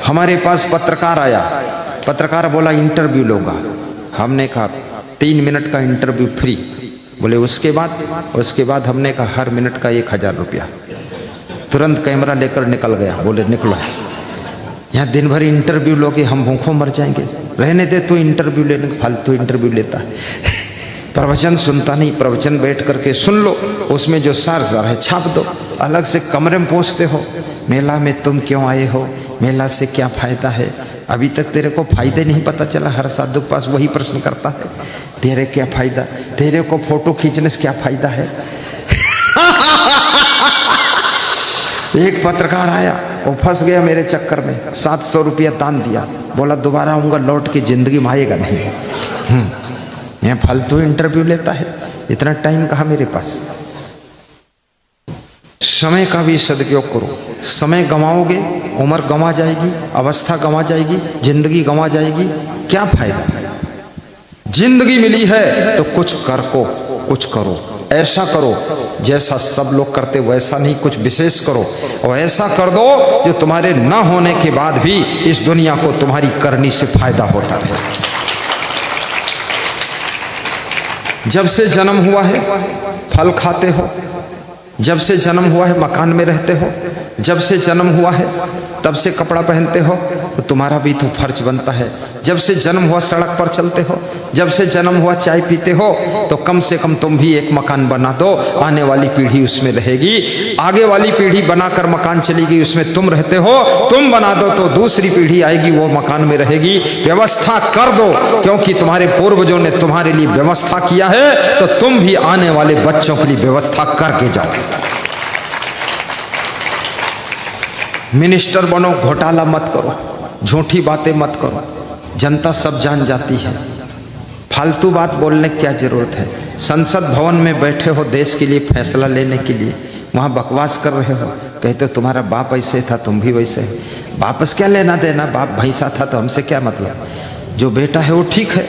हमारे पास पत्रकार आया, पत्रकार बोला इंटरव्यू लूँगा। हमने कहा 3 मिनट का इंटरव्यू फ्री। बोले उसके बाद हमने कहा हर मिनट का 1000 रुपया। तुरंत कैमरा लेकर निकल गया। बोले निकलो, यहाँ दिन भर इंटरव्यू लोगे, हम भूखों मर जाएंगे, रहने दे तो इंटरव्यू लेने, फालतू इंटरव्यू लेता है। प्रवचन सुनता नहीं, प्रवचन बैठ करके सुन लो, उसमें जो सार है छाप दो। अलग से कमरे में पूछते हो मेला में तुम क्यों आए हो, मेला से क्या फायदा है। अभी तक तेरे को फायदे नहीं पता चला। हर साधु के पास वही प्रश्न करता है, तेरे क्या फायदा, तेरे को फोटो खींचने से क्या फायदा है। एक पत्रकार आया, वो फंस गया मेरे चक्कर में, 700 रुपया दान दिया। बोला दोबारा आऊँगा लौट के जिंदगी में आएगा नहीं। मैं फालतू इंटरव्यू लेता है, इतना टाइम कहाँ मेरे पास। समय का भी सदुपयोग करो। समय गंवाओगे, उम्र गंवा जाएगी, अवस्था गंवा जाएगी, जिंदगी गंवा जाएगी, क्या फायदा। जिंदगी मिली है तो कुछ कुछ करो, ऐसा करो जैसा सब लोग करते वैसा नहीं, कुछ विशेष करो और ऐसा कर दो जो तुम्हारे ना होने के बाद भी इस दुनिया को तुम्हारी करनी से फायदा होता रहे। जब से जन्म हुआ है फल खाते हो, जब से जन्म हुआ है मकान में रहते हो, जब से जन्म हुआ है तब से कपड़ा पहनते हो, तो तुम्हारा भी तो फर्ज बनता है। जब से जन्म हुआ सड़क पर चलते हो, जब से जन्म हुआ चाय पीते हो, तो कम से कम तुम भी एक मकान बना दो, आने वाली पीढ़ी उसमें रहेगी। आगे वाली पीढ़ी बनाकर मकान चली गई, उसमें तुम रहते हो, तुम बना दो तो दूसरी पीढ़ी आएगी वो मकान में रहेगी। व्यवस्था कर दो, क्योंकि तुम्हारे पूर्वजों ने तुम्हारे लिए व्यवस्था किया है, तो तुम भी आने वाले बच्चों के लिए व्यवस्था करके जाओ। मिनिस्टर बनो, घोटाला मत करो, झूठी बातें मत करो, जनता सब जान जाती है। फालतू बात बोलने की क्या जरूरत है। संसद भवन में बैठे हो देश के लिए फैसला लेने के लिए, वहाँ बकवास कर रहे हो, कहते हो तुम्हारा बाप ऐसे था तुम भी वैसे हो। वापस क्या लेना देना, बाप भैंसा था तो हमसे क्या मतलब। जो बेटा है वो ठीक है,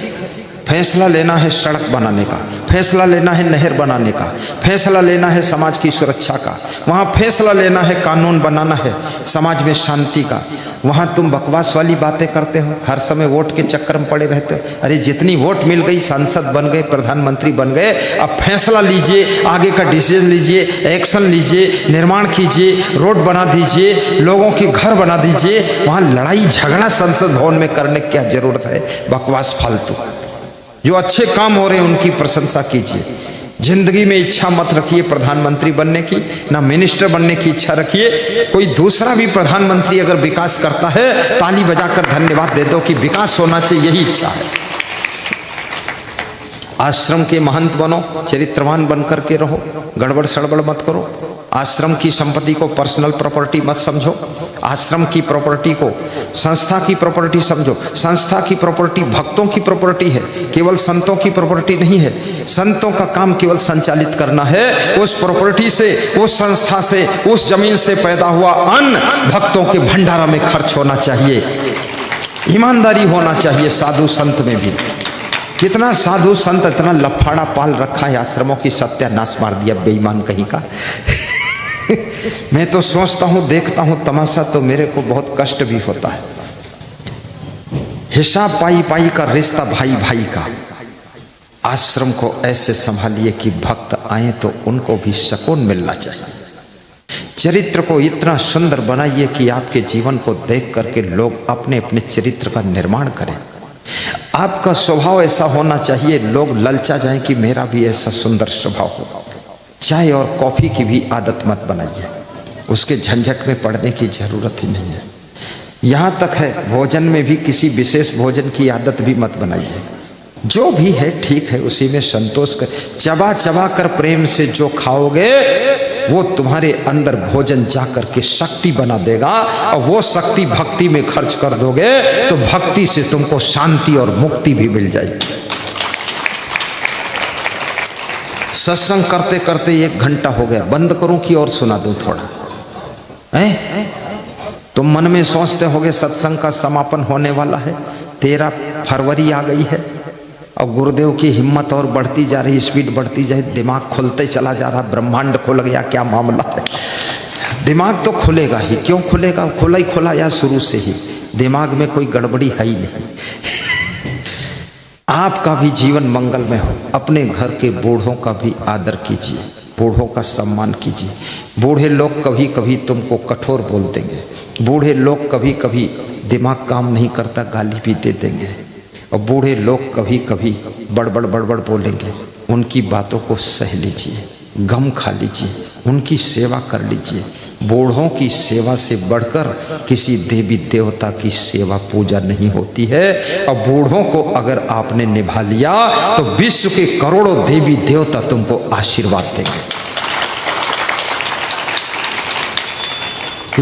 फैसला लेना है सड़क बनाने का, फैसला लेना है नहर बनाने का, फैसला लेना है समाज की सुरक्षा का, वहाँ फैसला लेना है कानून बनाना है समाज में शांति का। वहाँ तुम बकवास वाली बातें करते हो, हर समय वोट के चक्कर में पड़े रहते हो। अरे जितनी वोट मिल गई, सांसद बन गए, प्रधानमंत्री बन गए, अब फैसला लीजिए, आगे का डिसीजन लीजिए, एक्शन लीजिए, निर्माण कीजिए, रोड बना दीजिए, लोगों के घर बना दीजिए। वहाँ लड़ाई झगड़ा संसद भवन में करने की क्या जरूरत है। बकवास फालतू। जो अच्छे काम हो रहे हैं उनकी प्रशंसा कीजिए। जिंदगी में इच्छा मत रखिए प्रधानमंत्री बनने की, ना मिनिस्टर बनने की इच्छा रखिए। कोई दूसरा भी प्रधानमंत्री अगर विकास करता है, ताली बजाकर धन्यवाद दे दो कि विकास होना चाहिए, यही इच्छा है। आश्रम के महंत बनो, चरित्रवान बनकर के रहो, गड़बड़ सड़बड़ मत करो। आश्रम की संपत्ति को पर्सनल प्रॉपर्टी मत समझो, आश्रम की प्रॉपर्टी को संस्था की प्रॉपर्टी समझो। संस्था की प्रॉपर्टी भक्तों की प्रॉपर्टी है, केवल संतों की प्रॉपर्टी नहीं है। संतों का काम केवल संचालित करना है। उस प्रॉपर्टी से, उस संस्था से, उस जमीन से पैदा हुआ अन्न भक्तों के भंडारा में खर्च होना चाहिए। ईमानदारी होना चाहिए साधु संत में भी। कितना साधु संत इतना लफाड़ा पाल रखा है, आश्रमों की सत्यानाश मार दिया बेईमान कहीं का। मैं तो सोचता हूँ, देखता हूँ तमाशा, तो मेरे को बहुत कष्ट भी होता है। हिसाब पाई पाई का रिश्ता भाई भाई का। आश्रम को ऐसे संभालिए कि भक्त आए तो उनको भी सुकून मिलना चाहिए। चरित्र को इतना सुंदर बनाइए कि आपके जीवन को देख करके लोग अपने अपने चरित्र का निर्माण करें। आपका स्वभाव ऐसा होना चाहिए, लोग ललचा जाएं कि मेरा भी ऐसा सुंदर स्वभाव हो। चाय और कॉफी की भी आदत मत बनाइए, उसके झंझट में पड़ने की जरूरत ही नहीं है। यहाँ तक है भोजन में भी किसी विशेष भोजन की आदत भी मत बनाइए। जो भी है ठीक है, उसी में संतोष कर। चबा चबा कर प्रेम से जो खाओगे वो तुम्हारे अंदर भोजन जाकर के शक्ति बना देगा, और वो शक्ति भक्ति में खर्च कर दोगे तो भक्ति से तुमको शांति और मुक्ति भी मिल जाएगी। सत्संग करते करते 1 घंटा हो गया, बंद करूं कि और सुना दूं थोड़ा है? तुम मन में सोचते होगे सत्संग का समापन होने वाला है, 13 फरवरी आ गई है, अब गुरुदेव की हिम्मत और बढ़ती जा रही, स्पीड बढ़ती जाए, दिमाग खुलते चला जा रहा, ब्रह्मांड खुल गया, क्या मामला है। दिमाग तो खुलेगा ही, क्यों खुलेगा, खुला ही खुला या शुरू से ही। दिमाग में कोई गड़बड़ी है ही नहीं। आपका भी जीवन मंगलमय हो। अपने घर के बूढ़ों का भी आदर कीजिए, बूढ़ों का सम्मान कीजिए। बूढ़े लोग कभी कभी तुमको कठोर बोल देंगे, बूढ़े लोग कभी कभी दिमाग काम नहीं करता गाली भी दे देंगे, और बूढ़े लोग कभी कभी बड़बड़ बोलेंगे। उनकी बातों को सह लीजिए, गम खा लीजिए, उनकी सेवा कर लीजिए। बूढ़ों की सेवा से बढ़कर किसी देवी देवता की सेवा पूजा नहीं होती है। और बूढ़ों को अगर आपने निभा लिया तो विश्व के करोड़ों देवी देवता तुमको आशीर्वाद देंगे।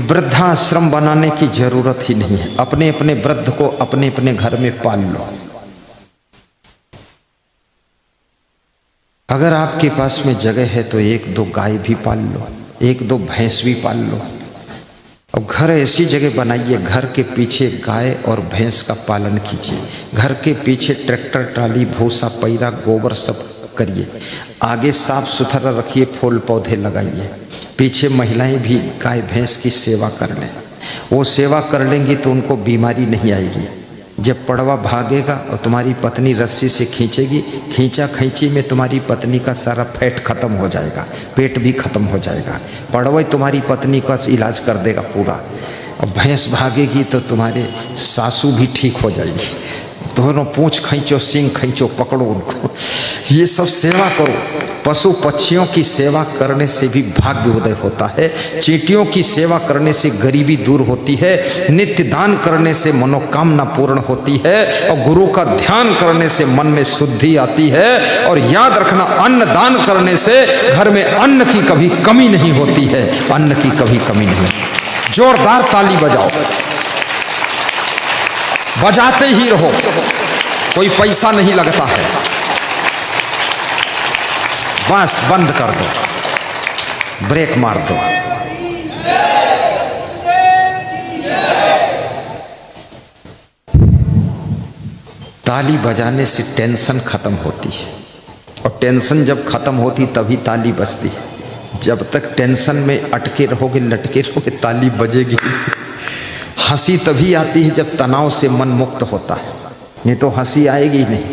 वृद्धाश्रम बनाने की जरूरत ही नहीं है। अपने अपने वृद्ध को अपने अपने घर में पाल लो। अगर आपके पास में जगह है तो एक दो गाय भी पाल लो, एक दो भैंस भी पाल लो। और घर ऐसी जगह बनाइए, घर के पीछे गाय और भैंस का पालन कीजिए। घर के पीछे ट्रैक्टर ट्राली भूसा पैरा गोबर सब करिए। आगे साफ सुथरा रखिए, फूल पौधे लगाइए। पीछे महिलाएं भी गाय भैंस की सेवा कर लें। वो सेवा कर लेंगी तो उनको बीमारी नहीं आएगी। जब पड़वा भागेगा और तुम्हारी पत्नी रस्सी से खींचेगी, खींचा खींची में तुम्हारी पत्नी का सारा फैट खत्म हो जाएगा, पेट भी खत्म हो जाएगा। पड़वा तुम्हारी पत्नी का इलाज कर देगा पूरा। और भैंस भागेगी तो तुम्हारे सासू भी ठीक हो जाएगी। दोनों पूंछ खींचो, सींग खींचो, पकड़ो उनको। ये सब सेवा करो। पशु पक्षियों की सेवा करने से भी भाग्य उदय होता है। चींटियों की सेवा करने से गरीबी दूर होती है। नित्य दान करने से मनोकामना पूर्ण होती है। और गुरु का ध्यान करने से मन में शुद्धि आती है। और याद रखना, अन्न दान करने से घर में अन्न की कभी कमी नहीं होती है। अन्न की कभी कमी नहीं। जोरदार ताली बजाओ, बजाते ही रहो, कोई पैसा नहीं लगता है। बस बंद कर दो, ब्रेक मार दो। ताली बजाने से टेंशन खत्म होती है, और टेंशन जब खत्म होती तभी ताली बजती है। जब तक टेंशन में अटके रहोगे, लटके रहोगे, ताली बजेगी। हंसी तभी आती है जब तनाव से मन मुक्त होता है, नहीं तो हंसी आएगी नहीं।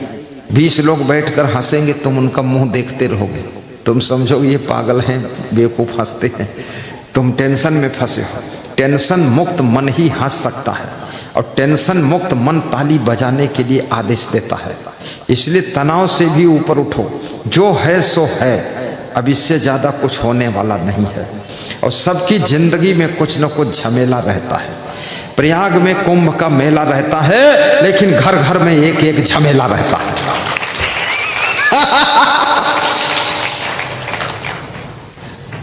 20 लोग बैठकर हंसेंगे, तुम उनका मुंह देखते रहोगे, तुम समझोगे ये पागल हैं, बेवकूफ हंसते हैं। तुम टेंशन में फंसे हो। टेंशन मुक्त मन ही हंस सकता है, और टेंशन मुक्त मन ताली बजाने के लिए आदेश देता है। इसलिए तनाव से भी ऊपर उठो। जो है सो है, अब इससे ज्यादा कुछ होने वाला नहीं है। और सबकी जिंदगी में कुछ न कुछ झमेला रहता है। प्रयाग में कुंभ का मेला रहता है, लेकिन घर घर में एक एक झमेला रहता है।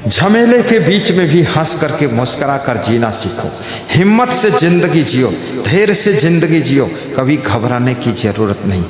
झमेले के बीच में भी हंस करके मुस्कुरा कर जीना सीखो। हिम्मत से जिंदगी जियो, धैर्य से जिंदगी जियो, कभी घबराने की जरूरत नहीं।